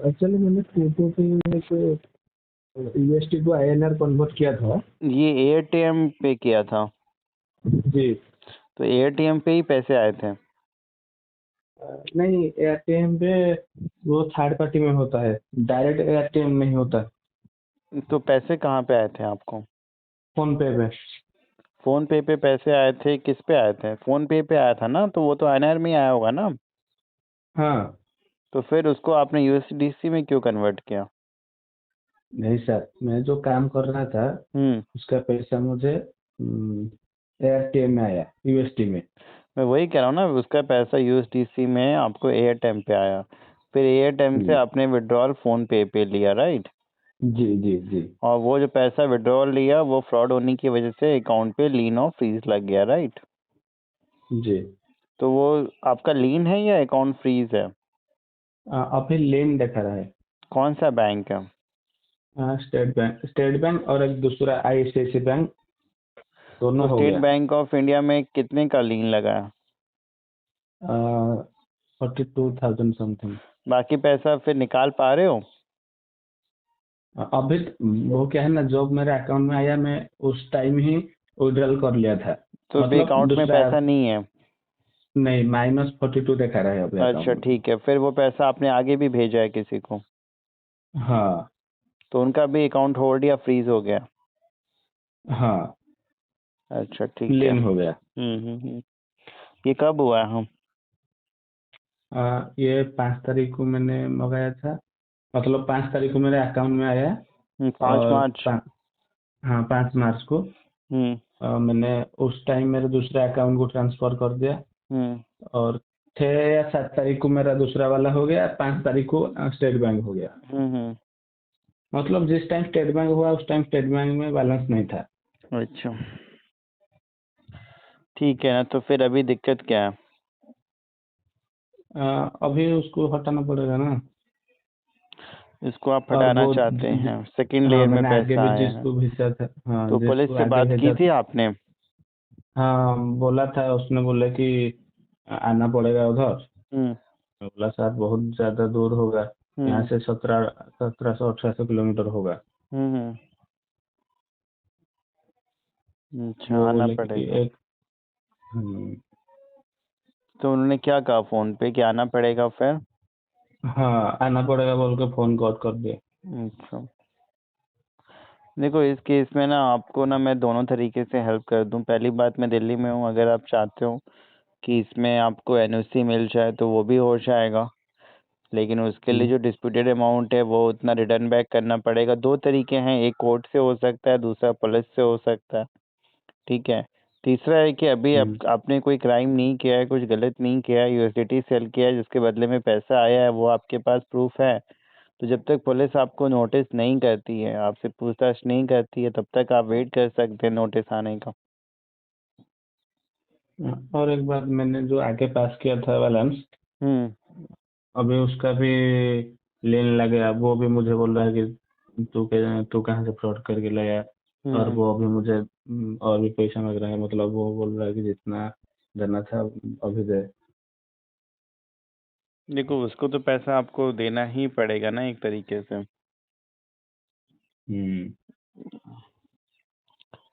Actually मैंने photo पे एक यूएसटी को आईएनआर कन्वर्ट किया था। ये एटीएम पे किया था? जी। तो एटीएम पे ही पैसे आए थे? नहीं, एटीएम पे वो थर्ड पार्टी में होता है, डायरेक्ट एटीएम नहीं होता। तो पैसे कहाँ पे आए थे आपको? फोन पे। फोन पे पैसे आए थे? किस पे आए थे? फोन पे आया था ना, तो वो तो आईएनआर में ही आया होगा ना। हाँ। तो फिर उसको आपने यूएसडीसी में क्यों कन्वर्ट किया? नहीं सर, मैं जो काम कर रहा था हम्म। उसका पैसा मुझे एयरटेल में आया, यूएसटी में। मैं वही कह रहा हूँ ना, उसका पैसा यूएसडीसी में आपको एयरटेल पे आया, फिर एयरटेल से हम्म, आपने विड्रॉल फोन पे लिया, राइट? जी जी जी। और वो जो पैसा विड्रॉल लिया वो फ्रॉड होने की वजह से अकाउंट पे लीन और फ्रीज लग गया, राइट? जी। तो वो आपका लीन है या अकाउंट फ्रीज है? अभी लेन दिखा रहा है। कौन सा बैंक है? स्टेट बैंक और एक दूसरा आईसीआईसी बैंक, तो दोनों हो स्टेट गया। बैंक ऑफ इंडिया में कितने का लीन लगा है? 42,000 समथिंग। बाकी पैसा फिर निकाल पा रहे हो? अभी वो क्या है ना, जब मेरे अकाउंट में आया मैं उस टाइम ही विड्रॉल कर लिया था। तो अभी मतलब अकाउंट में दूसरा, पैसा नहीं है? नहीं, -42 दिखा रहा है अभी अच्छा, अकाउंट में। ठीक है। फिर वो पैसा आपने आगे भी भेजा है किसी को? हाँ। तो उनका भी अकाउंट होल्ड या फ्रीज हो गया? हाँ, अच्छा, ठीक है। लेन हो गया। ये कब हुआ है? ये 5 तारीख को मैंने मंगाया था। मतलब 5 तारीख को मेरे अकाउंट में आया। और 5 मार्च। हाँ, 5 मार्च को हम्म। मैंने उस टाइम मेरे दूसरे अकाउंट को ट्रांसफर कर दिया। हम्म। और 6 या 7 तारीख को मेरा दूसरा वाला हो गया, 5 तारीख को स्टेट बैंक हो गया। हम्म। मतलब जिस टाइम स्टेट बैंक हुआ उस टाइम स्टेट बैंक में बैलेंस नहीं था। अच्छा, ठीक है ना। तो फिर अभी दिक्कत क्या है? अभी उसको हटाना पड़ेगा ना। इसको आप और हटाना वो चाहते हैं? सेकंड हाँ, लेयर में मैंने आगे पैसा भी आया है? जिसको भेजा था, हाँ, तो पुलिस जिसको से आगे बात की भेजा थी था। आपने? हाँ, बोला था, उसने बोला कि आना पड़ेगा उधर। हम्म। मैं बोला सर बहुत ज्यादा दूर होगा, यहाँ हम्म। से 1700-1800 किलोमीटर होगा। हम्म। अच्छा, वो आना बोले कि पड़ेगा। एक हम्म, तो उन्होंने क्या कहा फोन पे कि आना पड़ेगा फिर? हाँ, आना पड़ेगा बोल के फोन कॉल कर दिया। अच्छा, देखो इस केस में ना आपको ना मैं दोनों तरीके से हेल्प कर दूं। पहली बात, मैं दिल्ली में हूँ, अगर आप चाहते हो कि इसमें आपको एनओसी मिल जाए तो वो भी हो जाएगा। लेकिन उसके लिए हम्म, जो डिस्प्यूटेड अमाउंट है वो उतना रिटर्न बैक करना पड़ेगा। दो तरीके हैं, एक कोर्ट से हो सकता है, दूसरा पुलिस से हो सकता है। ठीक है। तीसरा है कि अभी हम्म। आपने कोई क्राइम नहीं किया है, कुछ गलत नहीं किया है, यूएसडीटी सेल किया है जिसके बदले में पैसा आया है, वो आपके पास प्रूफ है। तो जब तक पुलिस आपको नोटिस नहीं करती है, आपसे पूछताछ नहीं करती है, तब तक आप वेट कर सकते हैं नोटिस आने का। और एक बात, मैंने जो आगे पास किया था बैलेंस, हम्म। अभी उसका भी लेने लगे। वो भी मुझे बोल रहा है कि तू कहाँ से फ्रॉड करके लाया। और हम्म। वो अभी मुझे और भी पैसा मांग रहा है। मतलब वो बोल रहा है कि जितना देना था अभी दे। देखो उसको तो पैसा आपको देना ही पड़ेगा ना एक तरीके से। हम्म।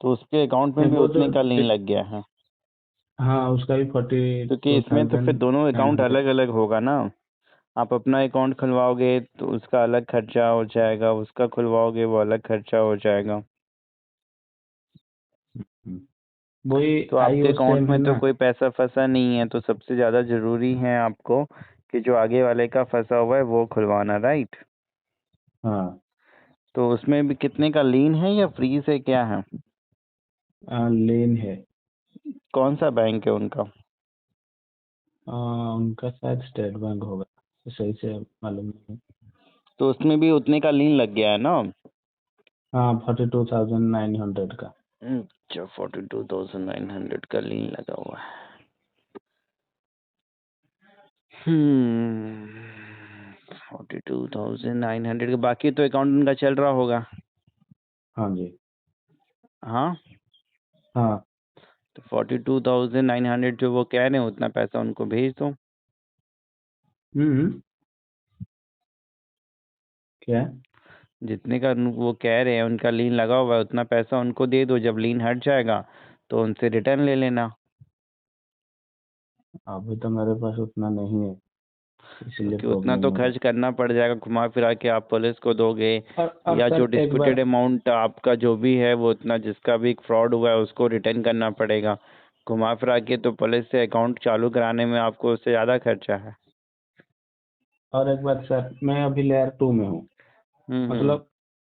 तो उसके अकाउंट में नहीं, भी वो जो उतने का लिंक लग गया है? हाँ, उसका भी फोर्टी क्योंकि टू इसमें तो फिर थाउजेंड दोनों नाइन अकाउंट हंड्रेड अलग अलग होगा ना। आप अपना अकाउंट खुलवाओगे तो उसका अलग खर्चा हो जाएगा, उसका खुलवाओगे वो अलग खर्चा हो जाएगा। वही तो आई आपके और अकाउंट सेम है में तो ना। कोई पैसा फंसा नहीं है, तो सबसे ज़्यादा ज़रूरी है आपको कि जो आगे वाले का फंसा हुआ है वो खुलवाना, राइट? हाँ, तो उसमें भी कितने का लीन है या फ्रीज है, क्या है? लेन है। कौन सा बैंक है उनका? उनका शायद स्टेट बैंक होगा, सही से मालूम नहीं। तो उसमें भी उतने का लीन लग गया है ना? हाँ, 42,900 का। अच्छा, 42,900 का लीन लगा हुआ है। 42,900 का बाकी तो अकाउंट उनका चल रहा होगा। हाँ जी। हाँ। हाँ। तो 42,900 जो वो कह रहे हैं उतना पैसा उनको भेज दो। हम्म। क्या? जितने का वो कह रहे हैं उनका लीन लगा हुआ है उतना पैसा उनको दे दो, जब लीन हट जाएगा तो उनसे रिटर्न ले लेना। अभी तो मेरे पास उतना नहीं है, इसलिए क्योंकि उतना प्रॉब्लम तो हो रहा खर्च करना पड़ जाएगा, घुमा फिरा के आप पुलिस को दोगे, है। और या जो सर एक डिस्प्यूटेड बात, अमाउंट आपका जो भी है वो उतना जिसका भी फ्रॉड हुआ है उसको रिटर्न करना पड़ेगा। घुमा फिरा के तो पुलिस से अकाउंट चालू कराने में आपको उससे ज़्यादा खर्चा है। और एक बात सर, मैं अभी लेयर 2 में हूँ। हम्म। मतलब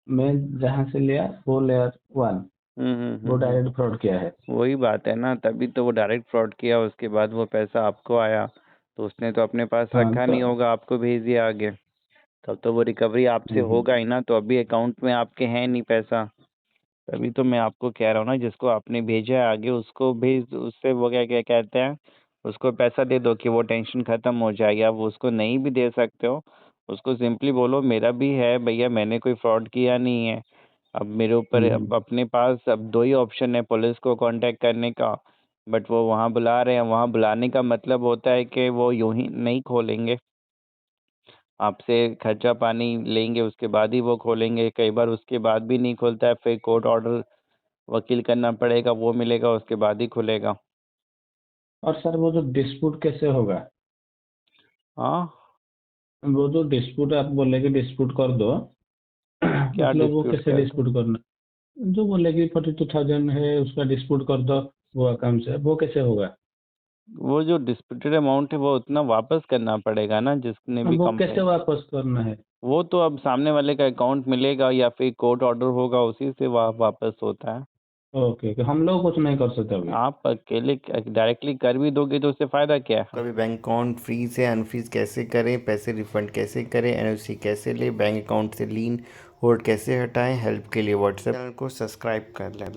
मैं जहाँ से लिया वो लेयर 1, वो हम्म। डायरेक्ट फ्रॉड किया है। वही बात है ना, तभी तो वो डायरेक्ट फ्रॉड किया, उसके बाद वो पैसा आपको आया, तो उसने तो अपने पास हाँ रखा तो नहीं होगा, आपको भेज दिया आगे। तब तो वो रिकवरी आपसे हम्म। होगा ही ना, तो अभी अकाउंट में आपके है नहीं पैसा। तभी तो मैं आपको कह रहा हूँ ना, जिसको आपने भेजा है आगे उसको भेज, उससे वो क्या क्या कहते हैं, उसको पैसा दे दो कि वो टेंशन ख़त्म हो जाएगी। आप उसको नहीं भी दे सकते हो, उसको सिंपली बोलो मेरा भी है भैया, मैंने कोई फ्रॉड किया नहीं है। अब मेरे ऊपर अब हम्म। अपने पास अब दो ही ऑप्शन है, पुलिस को कांटेक्ट करने का, बट वो वहाँ बुला रहे हैं, वहाँ बुलाने का मतलब होता है कि वो यूं ही नहीं खोलेंगे, आपसे खर्चा पानी लेंगे उसके बाद ही वो खोलेंगे। कई बार उसके बाद भी नहीं खुलता है, फिर कोर्ट ऑर्डर वकील करना पड़ेगा, वो मिलेगा उसके बाद ही खुलेगा। और सर वो जो डिस्प्यूट कैसे होगा? हाँ। वो जो डिस्प्यूट आप बोले कि डिस्प्यूट कर दो, क्या मतलब वो डिस्प्यूट कैसे कर दो? डिस्प्यूट करना? जो बोले कि 42,000 है उसका डिस्प्यूट कर दो वो अकाउंट से, वो कैसे होगा? वो जो डिस्प्यूटेड अमाउंट है वो उतना वापस करना पड़ेगा ना, जिसने भी वो कैसे कंप्लेन। वापस करना है? वो तो अब सामने वाले का अकाउंट मिलेगा या फिर कोर्ट ऑर्डर होगा, उसी से वापस होता है। ओके, कि हम लोग कुछ नहीं कर सकते अभी? आप अकेले डायरेक्टली कर भी दोगे तो उससे फ़ायदा क्या है? कभी बैंक अकाउंट फ्रीज है, अनफ्रीज कैसे करें, पैसे रिफंड कैसे करें, एनओसी कैसे लें, बैंक अकाउंट से लीन होल्ड कैसे हटाएं, हेल्प के लिए व्हाट्सएप चैनल को सब्सक्राइब कर लें।